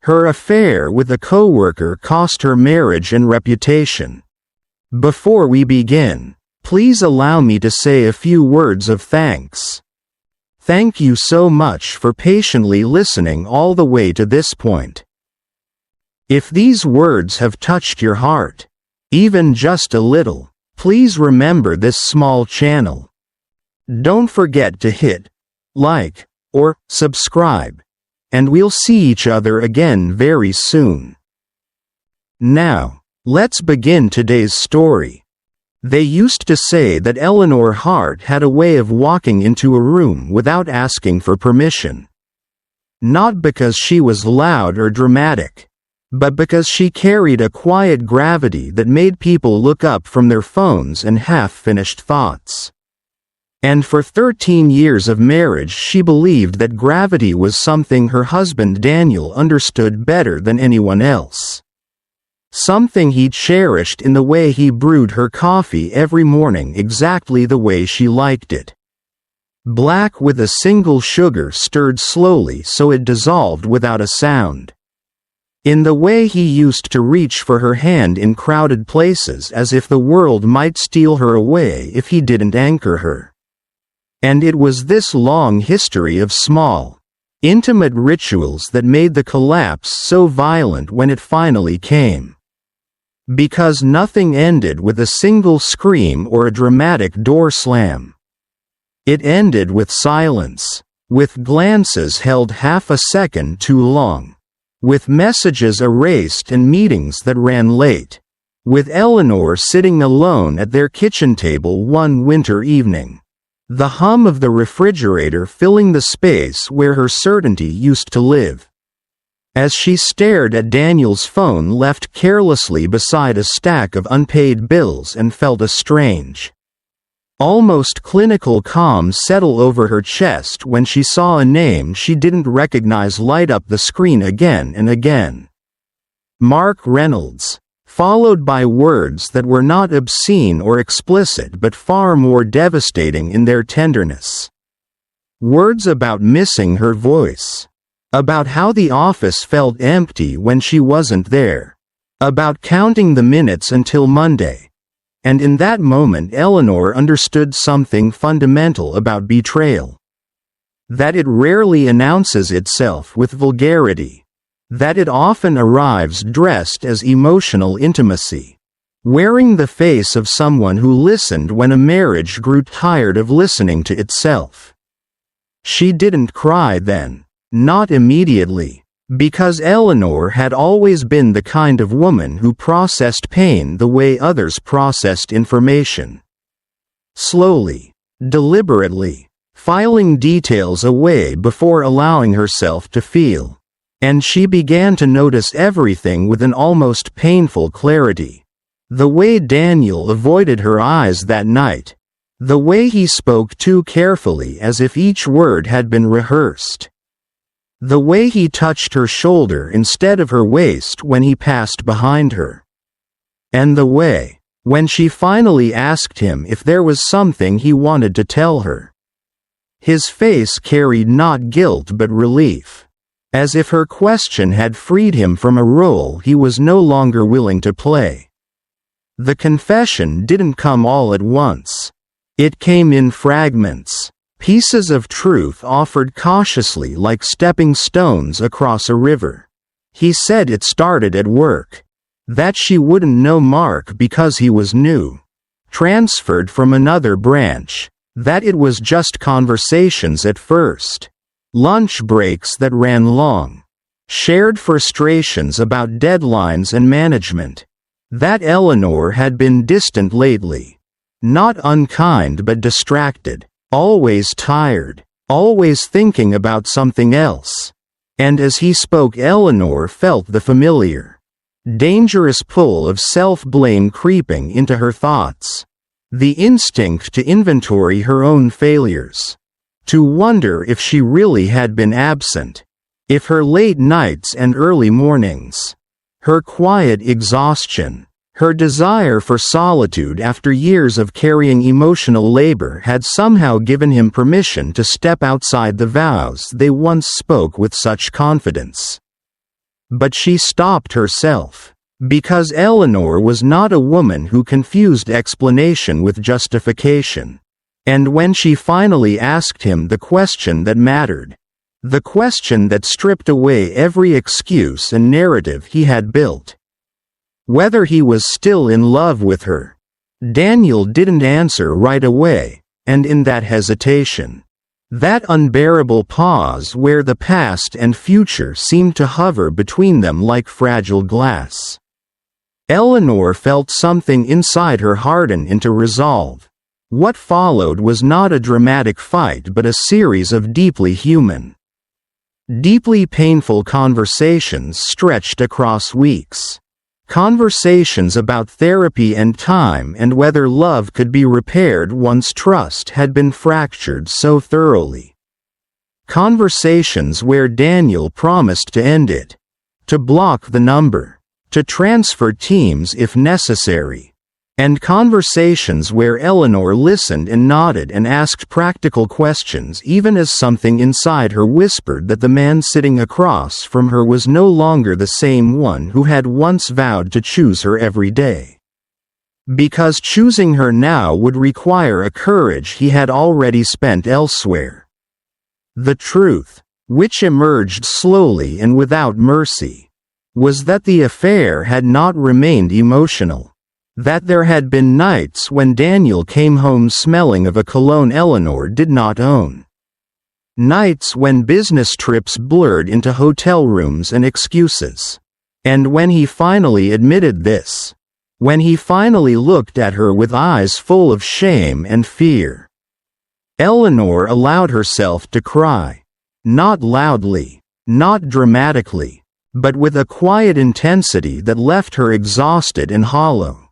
Her affair with a coworker cost her marriage and reputation. Before we begin, please allow me to say a few words of thanks. Thank you so much for patiently listening all the way to this point. If these words have touched your heart, even just a little, please remember this small channel. Don't forget to hit like or subscribe, and we'll see each other again very soon. Now, let's begin today's story. They used to say that Eleanor Hart had a way of walking into a room without asking for permission. Not because she was loud or dramatic, but because she carried a quiet gravity that made people look up from their phones and half-finished thoughts. And for 13 years of marriage she believed that gravity was something her husband Daniel understood better than anyone else. Something he cherished in the way he brewed her coffee every morning exactly the way she liked it. Black with a single sugar stirred slowly so it dissolved without a sound. In the way he used to reach for her hand in crowded places as if the world might steal her away if he didn't anchor her. And it was this long history of small, intimate rituals that made the collapse so violent when it finally came. Because nothing ended with a single scream or a dramatic door slam. It ended with silence, with glances held half a second too long, with messages erased and meetings that ran late, with Eleanor sitting alone at their kitchen table one winter evening. The hum of the refrigerator filling the space where her certainty used to live. As she stared at Daniel's phone left carelessly beside a stack of unpaid bills and felt a strange, almost clinical calm settle over her chest when she saw a name she didn't recognize light up the screen again and again. Mark Reynolds. Followed by words that were not obscene or explicit but far more devastating in their tenderness. Words about missing her voice. About how the office felt empty when she wasn't there. About counting the minutes until Monday. And in that moment Eleanor understood something fundamental about betrayal. That it rarely announces itself with vulgarity. That it often arrives dressed as emotional intimacy, wearing the face of someone who listened when a marriage grew tired of listening to itself. She didn't cry then, not immediately, because Eleanor had always been the kind of woman who processed pain the way others processed information. Slowly, deliberately, filing details away before allowing herself to feel. And she began to notice everything with an almost painful clarity. The way Daniel avoided her eyes that night. The way he spoke too carefully as if each word had been rehearsed. The way he touched her shoulder instead of her waist when he passed behind her. And the way, when she finally asked him if there was something he wanted to tell her. His face carried not guilt but relief. As if her question had freed him from a role he was no longer willing to play. The confession didn't come all at once. It came in fragments, pieces of truth offered cautiously like stepping stones across a river. He said it started at work. That she wouldn't know Mark because he was new. Transferred from another branch. That it was just conversations at first. Lunch breaks that ran long. Shared frustrations about deadlines and management. That Eleanor had been distant lately. Not unkind but distracted. Always tired. Always thinking about something else. And as he spoke Eleanor felt the familiar, dangerous pull of self-blame creeping into her thoughts. The instinct to inventory her own failures. To wonder if she really had been absent. If her late nights and early mornings. Her quiet exhaustion. Her desire for solitude after years of carrying emotional labor had somehow given him permission to step outside the vows they once spoke with such confidence. But she stopped herself. Because Eleanor was not a woman who confused explanation with justification. And when she finally asked him the question that mattered, the question that stripped away every excuse and narrative he had built, whether he was still in love with her, Daniel didn't answer right away, and in that hesitation, that unbearable pause where the past and future seemed to hover between them like fragile glass, Eleanor felt something inside her harden into resolve. What followed was not a dramatic fight but a series of deeply human, deeply painful conversations stretched across weeks. Conversations about therapy and time and whether love could be repaired once trust had been fractured so thoroughly. Conversations where Daniel promised to end it, to block the number, to transfer teams if necessary. And conversations where Eleanor listened and nodded and asked practical questions even as something inside her whispered that the man sitting across from her was no longer the same one who had once vowed to choose her every day. Because choosing her now would require a courage he had already spent elsewhere. The truth, which emerged slowly and without mercy, was that the affair had not remained emotional. That there had been nights when Daniel came home smelling of a cologne Eleanor did not own. Nights when business trips blurred into hotel rooms and excuses. And when he finally admitted this, when he finally looked at her with eyes full of shame and fear, Eleanor allowed herself to cry. Not loudly, not dramatically, but with a quiet intensity that left her exhausted and hollow.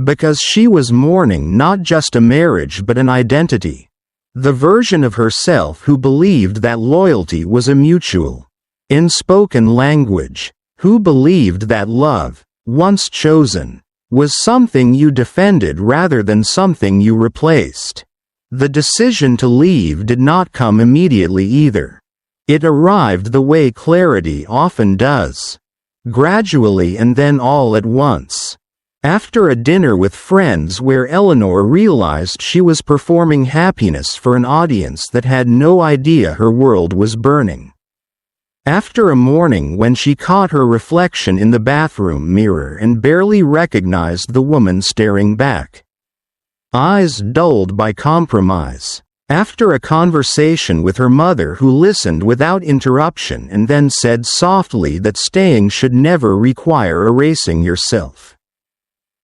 Because she was mourning not just a marriage but an identity. The version of herself who believed that loyalty was a mutual, unspoken language, who believed that love, once chosen, was something you defended rather than something you replaced. The decision to leave did not come immediately either. It arrived the way clarity often does. Gradually and then all at once. After a dinner with friends where Eleanor realized she was performing happiness for an audience that had no idea her world was burning. After a morning when she caught her reflection in the bathroom mirror and barely recognized the woman staring back. Eyes dulled by compromise. After a conversation with her mother who listened without interruption and then said softly that staying should never require erasing yourself.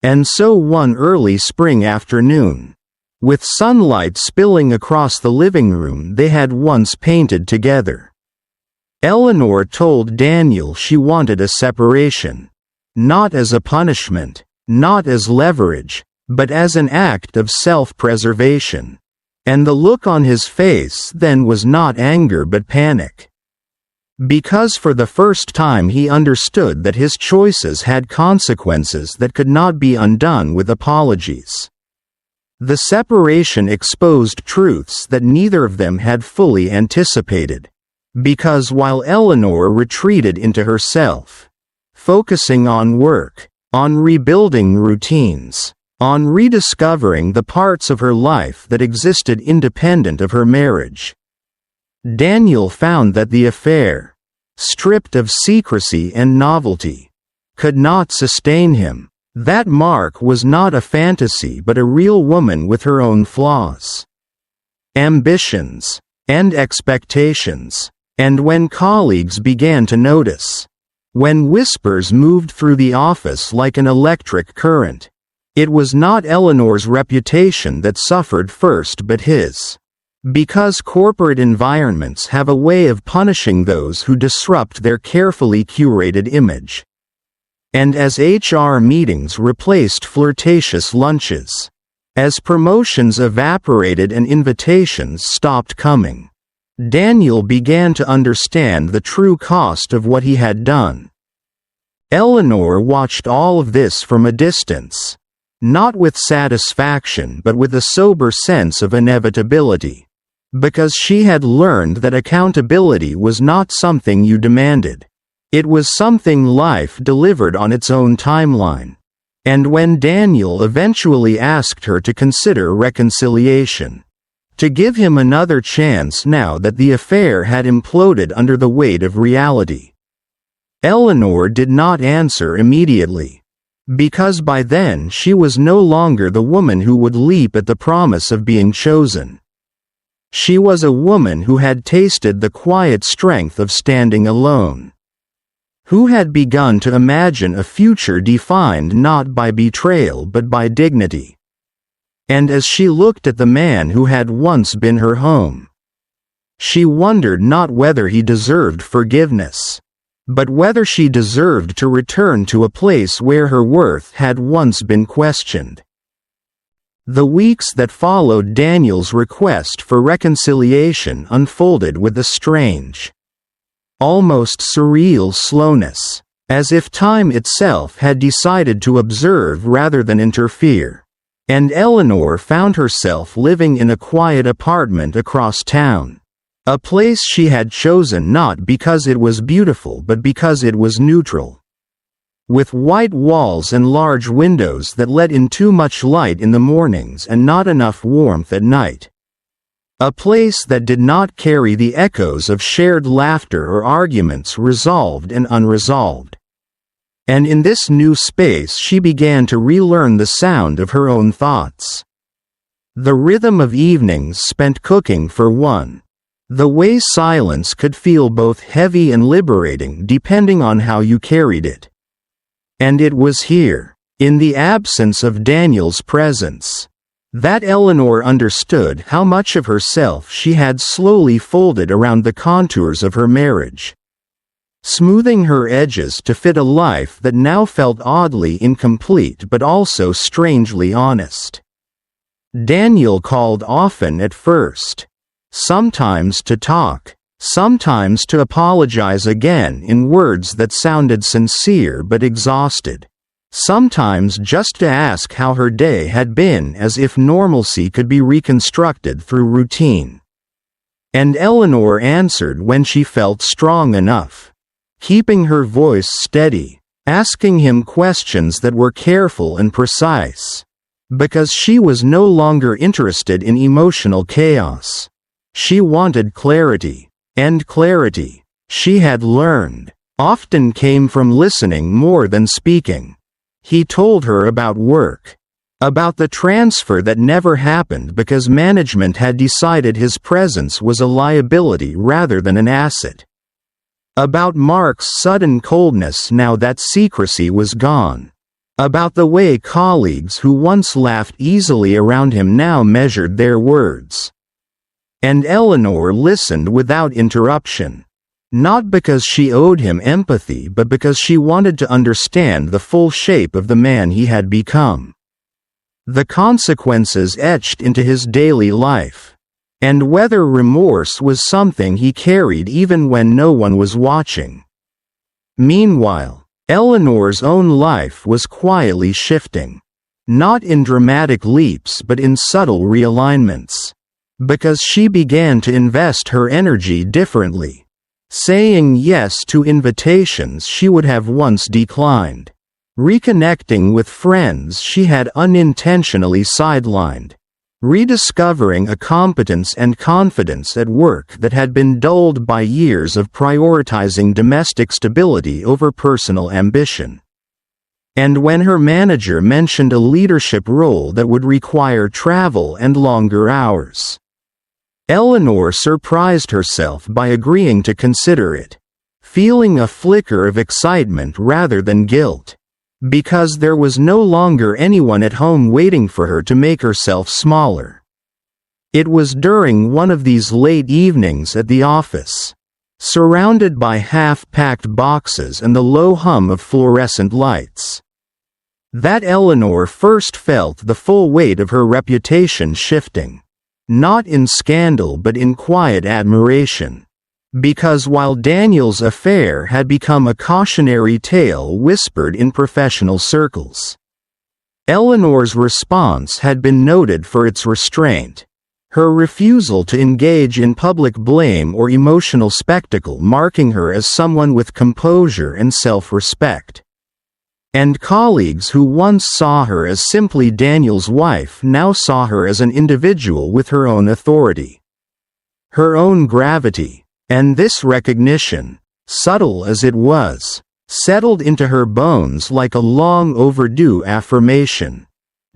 And so one early spring afternoon, with sunlight spilling across the living room they had once painted together, Eleanor told Daniel she wanted a separation. Not as a punishment, not as leverage, but as an act of self-preservation. And the look on his face then was not anger but panic. Because for the first time he understood that his choices had consequences that could not be undone with apologies. The separation exposed truths that neither of them had fully anticipated. Because while Eleanor retreated into herself, focusing on work, on rebuilding routines, on rediscovering the parts of her life that existed independent of her marriage, Daniel found that the affair, stripped of secrecy and novelty, could not sustain him. That Mark was not a fantasy but a real woman with her own flaws, ambitions, and expectations. And when colleagues began to notice, when whispers moved through the office like an electric current, it was not Eleanor's reputation that suffered first but his. Because corporate environments have a way of punishing those who disrupt their carefully curated image. And as HR meetings replaced flirtatious lunches, as promotions evaporated and invitations stopped coming, Daniel began to understand the true cost of what he had done. Eleanor watched all of this from a distance, not with satisfaction but with a sober sense of inevitability. Because she had learned that accountability was not something you demanded. It was something life delivered on its own timeline. And when Daniel eventually asked her to consider reconciliation, to give him another chance now that the affair had imploded under the weight of reality, Eleanor did not answer immediately. Because by then she was no longer the woman who would leap at the promise of being chosen. She was a woman who had tasted the quiet strength of standing alone, who had begun to imagine a future defined not by betrayal but by dignity. And as she looked at the man who had once been her home, she wondered not whether he deserved forgiveness, but whether she deserved to return to a place where her worth had once been questioned. The weeks that followed Daniel's request for reconciliation unfolded with a strange, almost surreal slowness, as if time itself had decided to observe rather than interfere. And Eleanor found herself living in a quiet apartment across town. A place she had chosen not because it was beautiful but because it was neutral. With white walls and large windows that let in too much light in the mornings and not enough warmth at night. A place that did not carry the echoes of shared laughter or arguments resolved and unresolved. And in this new space she began to relearn the sound of her own thoughts. The rhythm of evenings spent cooking for one. The way silence could feel both heavy and liberating depending on how you carried it. And it was here, in the absence of Daniel's presence, that Eleanor understood how much of herself she had slowly folded around the contours of her marriage, smoothing her edges to fit a life that now felt oddly incomplete but also strangely honest. Daniel called often at first. Sometimes to talk, sometimes to apologize again in words that sounded sincere but exhausted, sometimes just to ask how her day had been as if normalcy could be reconstructed through routine. And Eleanor answered when she felt strong enough, keeping her voice steady, asking him questions that were careful and precise, because she was no longer interested in emotional chaos. She wanted clarity, and clarity, she had learned, often came from listening more than speaking. He told her about work, about the transfer that never happened because management had decided his presence was a liability rather than an asset. About Mark's sudden coldness now that secrecy was gone. About the way colleagues who once laughed easily around him now measured their words. And Eleanor listened without interruption. Not because she owed him empathy but because she wanted to understand the full shape of the man he had become. The consequences etched into his daily life. And whether remorse was something he carried even when no one was watching. Meanwhile, Eleanor's own life was quietly shifting. Not in dramatic leaps but in subtle realignments. Because she began to invest her energy differently, saying yes to invitations she would have once declined, reconnecting with friends she had unintentionally sidelined, rediscovering a competence and confidence at work that had been dulled by years of prioritizing domestic stability over personal ambition. And when her manager mentioned a leadership role that would require travel and longer hours, Eleanor surprised herself by agreeing to consider it, feeling a flicker of excitement rather than guilt, because there was no longer anyone at home waiting for her to make herself smaller. It was during one of these late evenings at the office, surrounded by half-packed boxes and the low hum of fluorescent lights, that Eleanor first felt the full weight of her reputation shifting. Not in scandal but in quiet admiration. Because while Daniel's affair had become a cautionary tale whispered in professional circles, Eleanor's response had been noted for its restraint. her refusal to engage in public blame or emotional spectacle marking her as someone with composure and self-respect. And colleagues who once saw her as simply Daniel's wife now saw her as an individual with her own authority, her own gravity, and this recognition, subtle as it was, settled into her bones like a long overdue affirmation.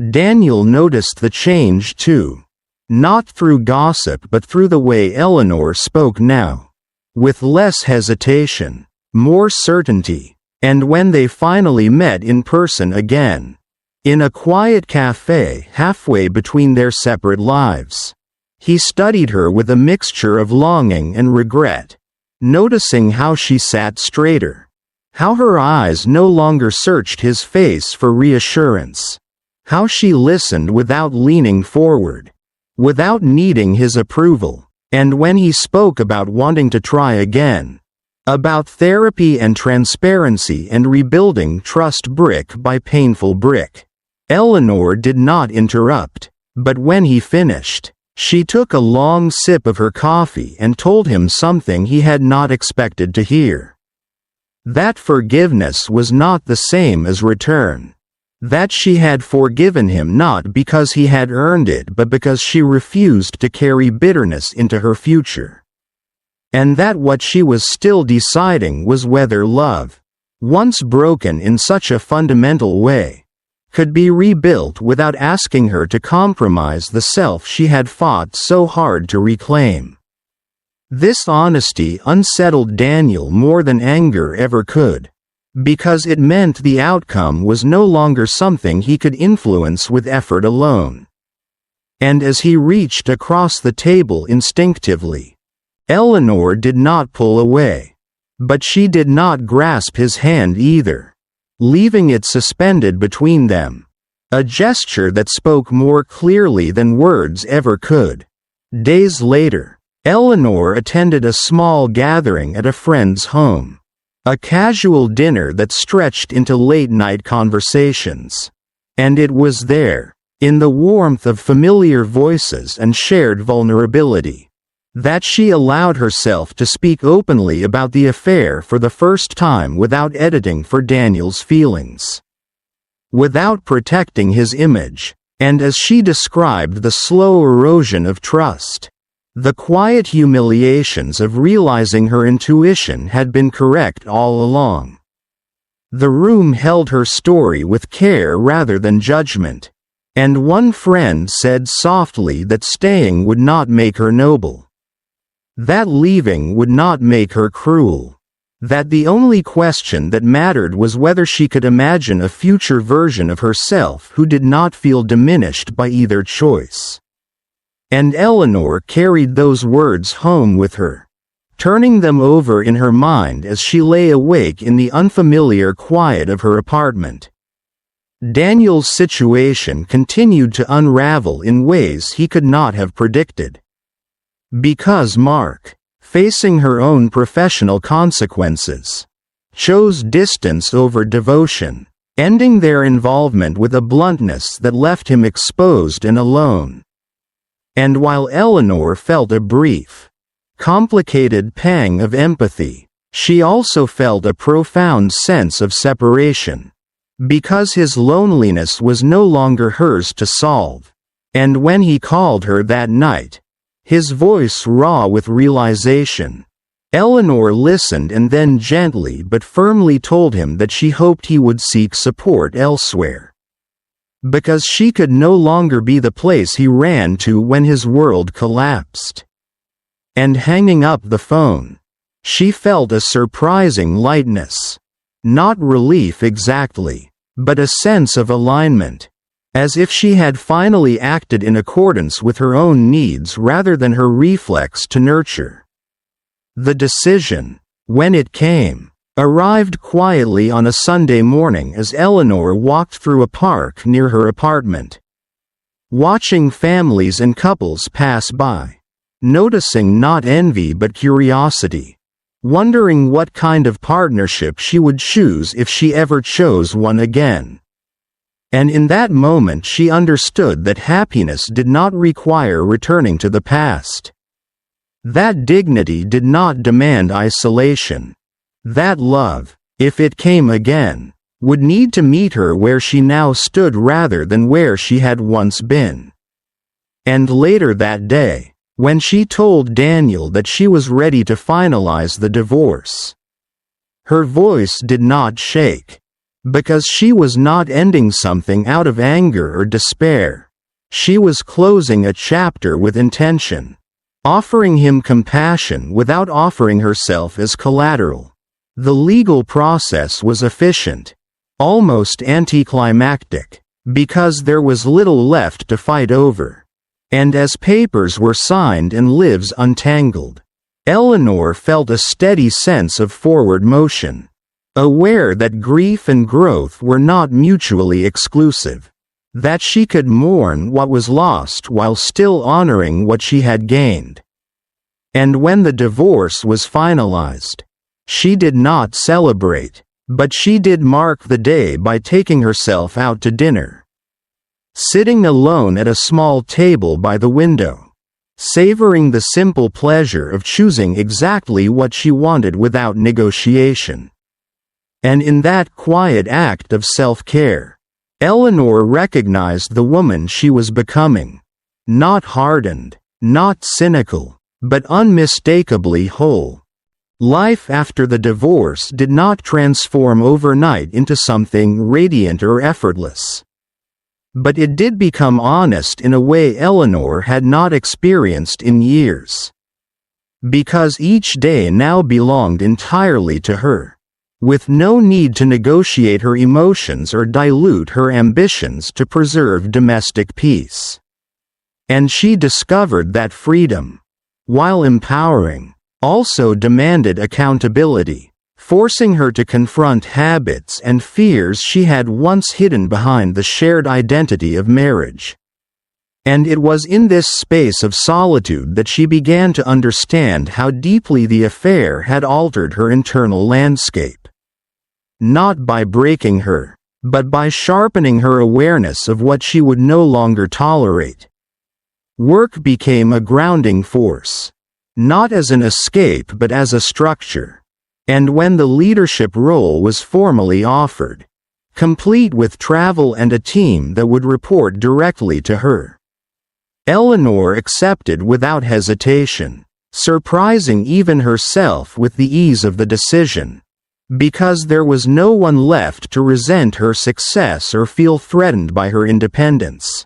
Daniel noticed the change too. Not through gossip but through the way Eleanor spoke now. With less hesitation, more certainty, and when they finally met in person again, in a quiet cafe halfway between their separate lives, he studied her with a mixture of longing and regret, noticing how she sat straighter, how her eyes no longer searched his face for reassurance, how she listened without leaning forward, without needing his approval, and when he spoke about wanting to try again, about therapy and transparency and rebuilding trust brick by painful brick, Eleanor did not interrupt, but when he finished, she took a long sip of her coffee and told him something he had not expected to hear. That forgiveness was not the same as return. That she had forgiven him not because he had earned it but because she refused to carry bitterness into her future. And that what she was still deciding was whether love, once broken in such a fundamental way, could be rebuilt without asking her to compromise the self she had fought so hard to reclaim. This honesty unsettled Daniel more than anger ever could, because it meant the outcome was no longer something he could influence with effort alone. And as he reached across the table instinctively, Eleanor did not pull away, but she did not grasp his hand either, leaving it suspended between them, a gesture that spoke more clearly than words ever could. Days later, Eleanor attended a small gathering at a friend's home. A casual dinner that stretched into late-night conversations. And it was there, in the warmth of familiar voices and shared vulnerability, that she allowed herself to speak openly about the affair for the first time without editing for Daniel's feelings, without protecting his image, and as she described the slow erosion of trust, the quiet humiliations of realizing her intuition had been correct all along. The room held her story with care rather than judgment, and one friend said softly that staying would not make her noble, that leaving would not make her cruel, that the only question that mattered was whether she could imagine a future version of herself who did not feel diminished by either choice. And Eleanor carried those words home with her, turning them over in her mind as she lay awake in the unfamiliar quiet of her apartment. Daniel's situation continued to unravel in ways he could not have predicted. Because Mark, facing her own professional consequences, chose distance over devotion, ending their involvement with a bluntness that left him exposed and alone. And while Eleanor felt a brief, complicated pang of empathy, she also felt a profound sense of separation, because his loneliness was no longer hers to solve. And when he called her that night, his voice raw with realization, Eleanor listened and then gently but firmly told him that she hoped he would seek support elsewhere, because she could no longer be the place he ran to when his world collapsed. And hanging up the phone, she felt a surprising lightness. Not relief exactly, but a sense of alignment, as if she had finally acted in accordance with her own needs rather than her reflex to nurture. The decision, when it came, arrived quietly on a Sunday morning as Eleanor walked through a park near her apartment, watching families and couples pass by, noticing not envy but curiosity, wondering what kind of partnership she would choose if she ever chose one again. And in that moment she understood that happiness did not require returning to the past. That dignity did not demand isolation. That love, if it came again, would need to meet her where she now stood rather than where she had once been. And later that day, when she told Daniel that she was ready to finalize the divorce, her voice did not shake. Because she was not ending something out of anger or despair. She was closing a chapter with intention, offering him compassion without offering herself as collateral. The legal process was efficient, almost anticlimactic, because there was little left to fight over. And as papers were signed and lives untangled, Eleanor felt a steady sense of forward motion. Aware that grief and growth were not mutually exclusive, that she could mourn what was lost while still honoring what she had gained. And when the divorce was finalized, she did not celebrate, but she did mark the day by taking herself out to dinner. Sitting alone at a small table by the window, savoring the simple pleasure of choosing exactly what she wanted without negotiation. And in that quiet act of self-care, Eleanor recognized the woman she was becoming. Not hardened, not cynical, but unmistakably whole. Life after the divorce did not transform overnight into something radiant or effortless. But it did become honest in a way Eleanor had not experienced in years. Because each day now belonged entirely to her. With no need to negotiate her emotions or dilute her ambitions to preserve domestic peace. And she discovered that freedom, while empowering, also demanded accountability, forcing her to confront habits and fears she had once hidden behind the shared identity of marriage. And it was in this space of solitude that she began to understand how deeply the affair had altered her internal landscape. Not by breaking her, but by sharpening her awareness of what she would no longer tolerate. Work became a grounding force, not as an escape but as a structure. And when the leadership role was formally offered, complete with travel and a team that would report directly to her, Eleanor accepted without hesitation, surprising even herself with the ease of the decision. Because there was no one left to resent her success or feel threatened by her independence.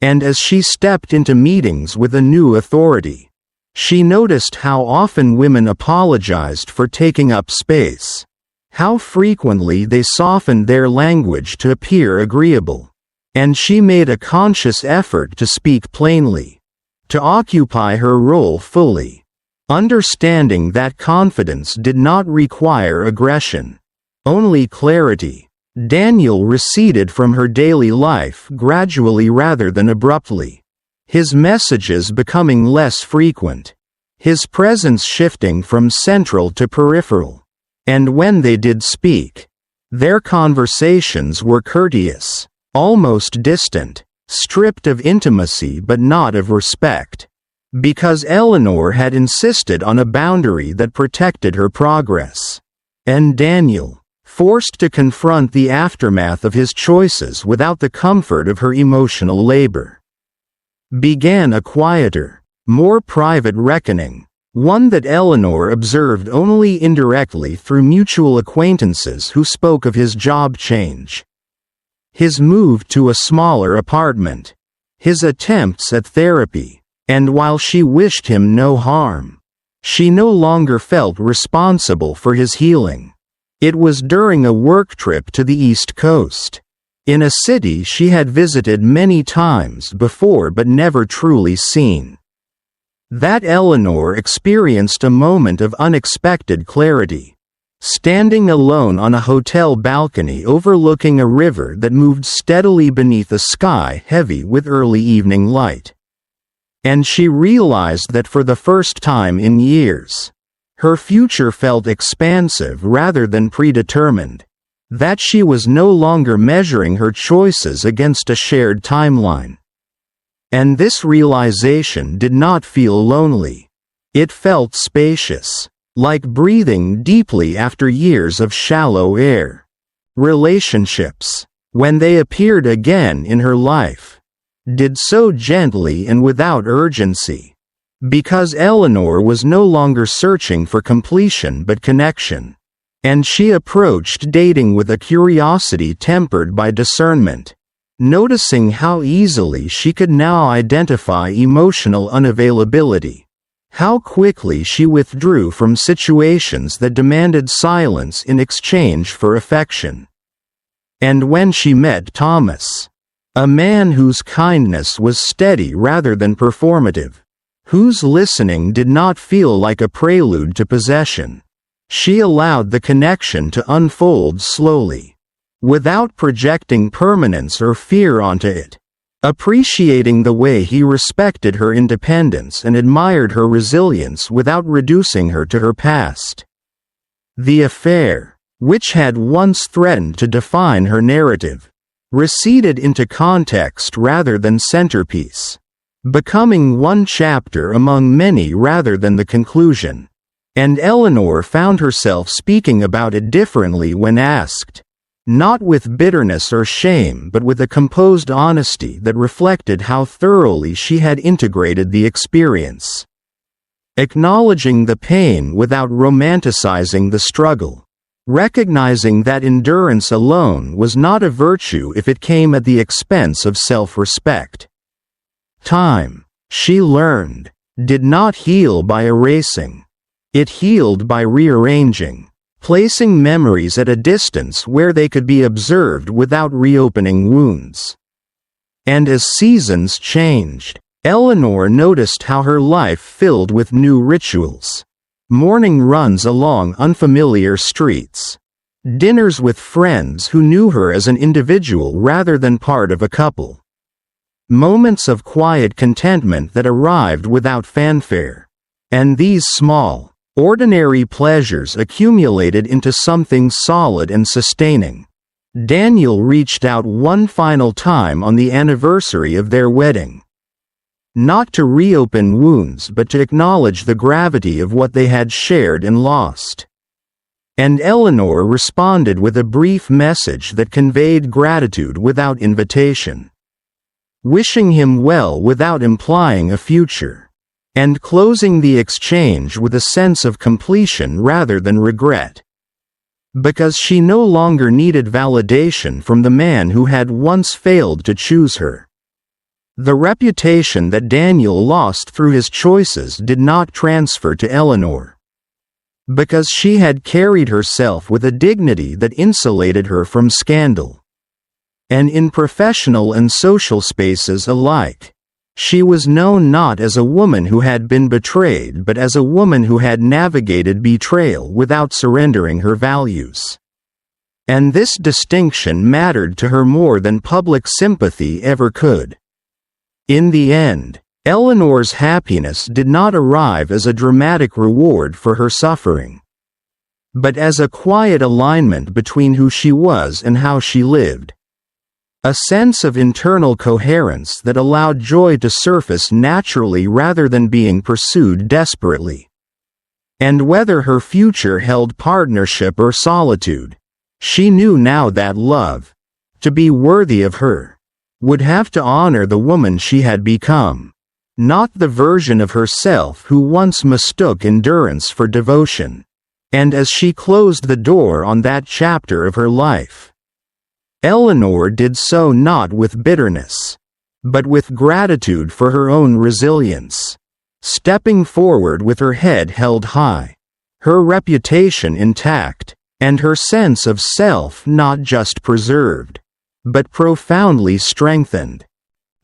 And as she stepped into meetings with a new authority, she noticed how often women apologized for taking up space, how frequently they softened their language to appear agreeable, and she made a conscious effort to speak plainly, to occupy her role fully. Understanding that confidence did not require aggression, only clarity, Daniel receded from her daily life gradually rather than abruptly, his messages becoming less frequent, his presence shifting from central to peripheral. And when they did speak, their conversations were courteous, almost distant, stripped of intimacy but not of respect. Because Eleanor had insisted on a boundary that protected her progress. And Daniel, forced to confront the aftermath of his choices without the comfort of her emotional labor, began a quieter, more private reckoning, one that Eleanor observed only indirectly through mutual acquaintances who spoke of his job change, his move to a smaller apartment, his attempts at therapy. And while she wished him no harm, she no longer felt responsible for his healing. It was during a work trip to the East Coast, in a city she had visited many times before but never truly seen, that Eleanor experienced a moment of unexpected clarity. Standing alone on a hotel balcony overlooking a river that moved steadily beneath a sky heavy with early evening light. And she realized that for the first time in years, her future felt expansive rather than predetermined. that she was no longer measuring her choices against a shared timeline. And this realization did not feel lonely. It felt spacious, like breathing deeply after years of shallow air. Relationships, when they appeared again in her life, did so gently and without urgency, because Eleanor was no longer searching for completion but connection, and she approached dating with a curiosity tempered by discernment, noticing how easily she could now identify emotional unavailability, how quickly she withdrew from situations that demanded silence in exchange for affection. And when she met Thomas, a man whose kindness was steady rather than performative, whose listening did not feel like a prelude to possession, she allowed the connection to unfold slowly, without projecting permanence or fear onto it, appreciating the way he respected her independence and admired her resilience without reducing her to her past. The affair, which had once threatened to define her narrative, receded into context rather than centerpiece, becoming one chapter among many rather than the conclusion, and Eleanor found herself speaking about it differently when asked, not with bitterness or shame but with a composed honesty that reflected how thoroughly she had integrated the experience. Acknowledging the pain without romanticizing the struggle, recognizing that endurance alone was not a virtue if it came at the expense of self-respect. Time, she learned, did not heal by erasing. It healed by rearranging, placing memories at a distance where they could be observed without reopening wounds. And as seasons changed, Eleanor noticed how her life filled with new rituals. Morning runs along unfamiliar streets. Dinners with friends who knew her as an individual rather than part of a couple. Moments of quiet contentment that arrived without fanfare. And these small, ordinary pleasures accumulated into something solid and sustaining. Daniel reached out one final time on the anniversary of their wedding. Not to reopen wounds but to acknowledge the gravity of what they had shared and lost. And Eleanor responded with a brief message that conveyed gratitude without invitation. Wishing him well without implying a future. And closing the exchange with a sense of completion rather than regret. Because she no longer needed validation from the man who had once failed to choose her. The reputation that Daniel lost through his choices did not transfer to Eleanor. Because she had carried herself with a dignity that insulated her from scandal. And in professional and social spaces alike, she was known not as a woman who had been betrayed but as a woman who had navigated betrayal without surrendering her values. And this distinction mattered to her more than public sympathy ever could. In the end, Eleanor's happiness did not arrive as a dramatic reward for her suffering, but as a quiet alignment between who she was and how she lived. A sense of internal coherence that allowed joy to surface naturally rather than being pursued desperately. And whether her future held partnership or solitude, she knew now that love, to be worthy of her, would have to honor the woman she had become, not the version of herself who once mistook endurance for devotion. And as she closed the door on that chapter of her life, Eleanor did so not with bitterness, but with gratitude for her own resilience, stepping forward with her head held high, her reputation intact, and her sense of self not just preserved, but profoundly strengthened.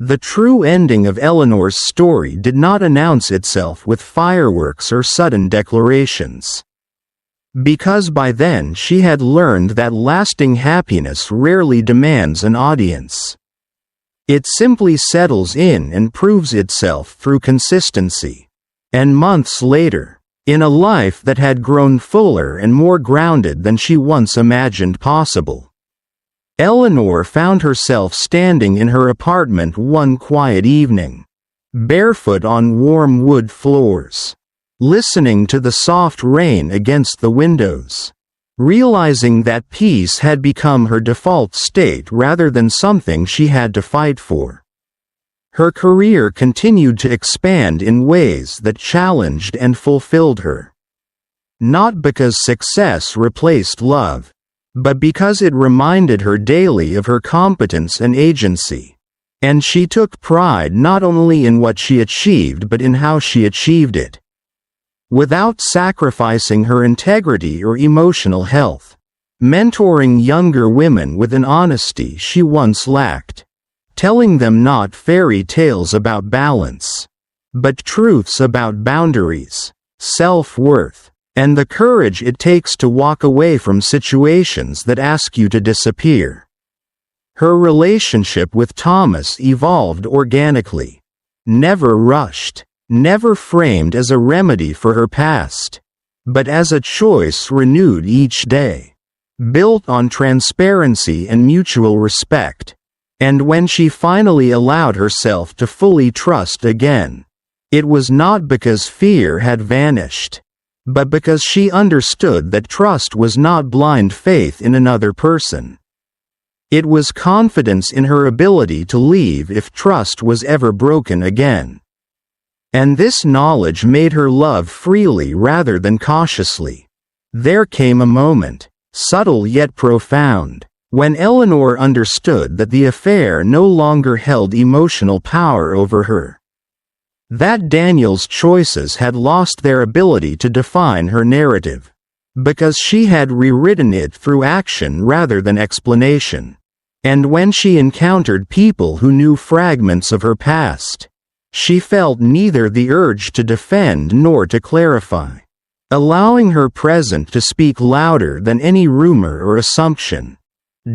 The true ending of Eleanor's story did not announce itself with fireworks or sudden declarations. Because by then she had learned that lasting happiness rarely demands an audience. It simply settles in and proves itself through consistency. And months later, in a life that had grown fuller and more grounded than she once imagined possible. Eleanor found herself standing in her apartment one quiet evening, barefoot on warm wood floors, listening to the soft rain against the windows, realizing that peace had become her default state rather than something she had to fight for. Her career continued to expand in ways that challenged and fulfilled her. Not because success replaced love, but because it reminded her daily of her competence and agency. And she took pride not only in what she achieved but in how she achieved it, without sacrificing her integrity or emotional health, mentoring younger women with an honesty she once lacked, telling them not fairy tales about balance, but truths about boundaries, self-worth, and the courage it takes to walk away from situations that ask you to disappear. Her relationship with Thomas evolved organically, never rushed, never framed as a remedy for her past, but as a choice renewed each day, built on transparency and mutual respect. And when she finally allowed herself to fully trust again, it was not because fear had vanished, but because she understood that trust was not blind faith in another person. It was confidence in her ability to leave if trust was ever broken again. And this knowledge made her love freely rather than cautiously. There came a moment, subtle yet profound, when Eleanor understood that the affair no longer held emotional power over her. That Daniel's choices had lost their ability to define her narrative, because she had rewritten it through action rather than explanation. And when she encountered people who knew fragments of her past, she felt neither the urge to defend nor to clarify, allowing her present to speak louder than any rumor or assumption.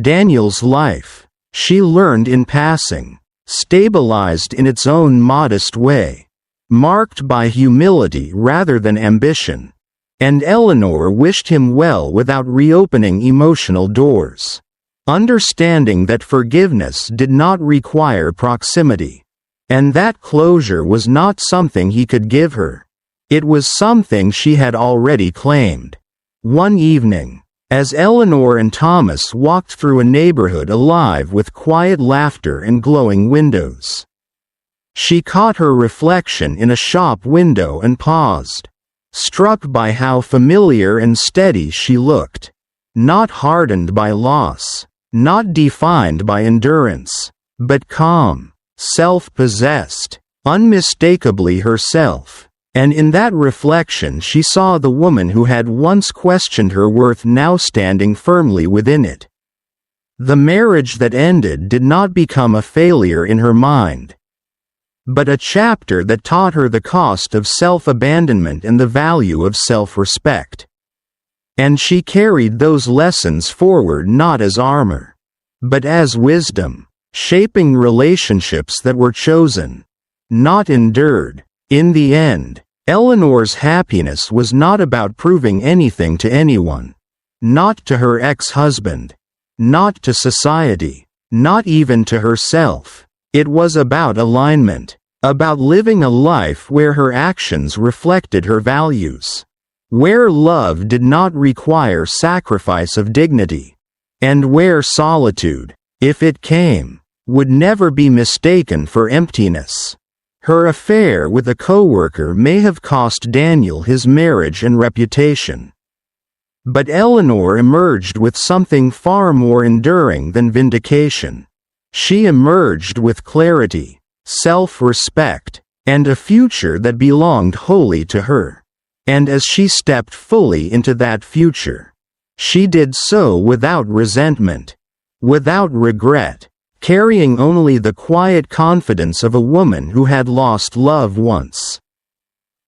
Daniel's life, she learned in passing, stabilized in its own modest way, marked by humility rather than ambition, and Eleanor wished him well without reopening emotional doors, understanding that forgiveness did not require proximity, and that closure was not something he could give her. It was something she had already claimed. One evening, as Eleanor and Thomas walked through a neighborhood alive with quiet laughter and glowing windows, she caught her reflection in a shop window and paused, struck by how familiar and steady she looked, not hardened by loss, not defined by endurance, but calm, self-possessed, unmistakably herself. And in that reflection she saw the woman who had once questioned her worth now standing firmly within it. The marriage that ended did not become a failure in her mind, but a chapter that taught her the cost of self-abandonment and the value of self-respect. And she carried those lessons forward not as armor, but as wisdom, shaping relationships that were chosen, not endured. In the end, Eleanor's happiness was not about proving anything to anyone, not to her ex-husband, not to society, not even to herself. It was about alignment, about living a life where her actions reflected her values, where love did not require sacrifice of dignity, and where solitude, if it came, would never be mistaken for emptiness. Her affair with a coworker may have cost Daniel his marriage and reputation. But Eleanor emerged with something far more enduring than vindication. She emerged with clarity, self-respect, and a future that belonged wholly to her. And as she stepped fully into that future, she did so without resentment, without regret, carrying only the quiet confidence of a woman who had lost love once,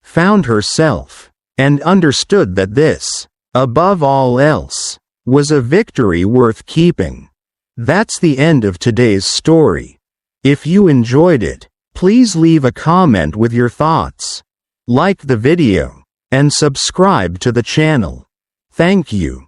found herself, and understood that this, above all else, was a victory worth keeping. That's the end of today's story. If you enjoyed it, please leave a comment with your thoughts. Like the video, and subscribe to the channel. Thank you.